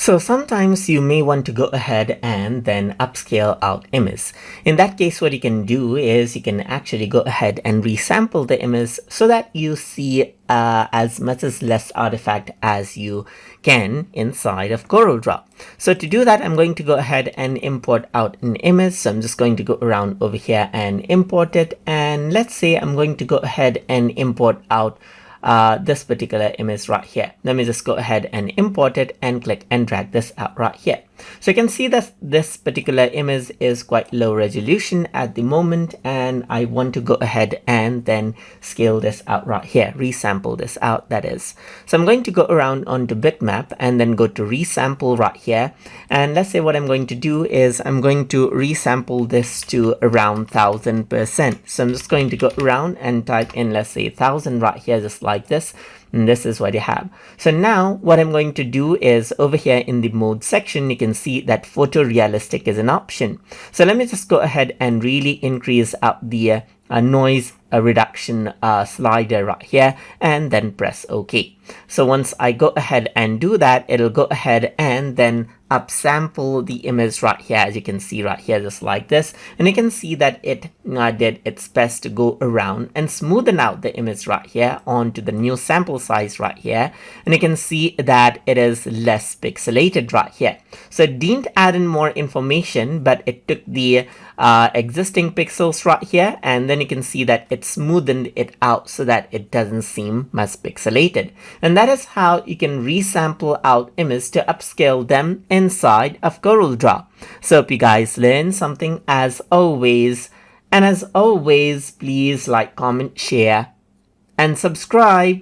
So sometimes you may want to go ahead and then upscale out image. In that case, what you can do is you can actually go ahead and resample the image so that you see as much as less artifact as you can inside of Corel Draw. So to do that, I'm going to go ahead and import out an image. So I'm just going to go around over here and import it. And let's say I'm going to go ahead and import out this particular image right here. Let me just go ahead and import it and click and drag this out right here. So you can see that this particular image is quite low resolution at the moment, and I want to go ahead and then scale this out right here, resample this out, that is. So I'm going to go around onto bitmap and then go to resample right here. And let's say what I'm going to do is I'm going to resample this to around 1000%. So I'm just going to go around and type in, let's say 1000 right here, just like this. And this is what you have. So now what I'm going to do is over here in the mode section, you can see that photorealistic is an option. So let me just go ahead and really increase up the noise reduction slider right here and then press OK. So once I go ahead and do that, it'll go ahead and then upsample the image right here, as you can see right here, just like this. And you can see that it did its best to go around and smoothen out the image right here onto the new sample size right here. And you can see that it is less pixelated right here. So it didn't add in more information, but it took the existing pixels right here, and then you can see that it smoothened it out so that it doesn't seem much pixelated. And that is how you can resample out images to upscale them inside of Corel Draw. So hope you guys learned something as always. And as always, please like, comment, share, and subscribe.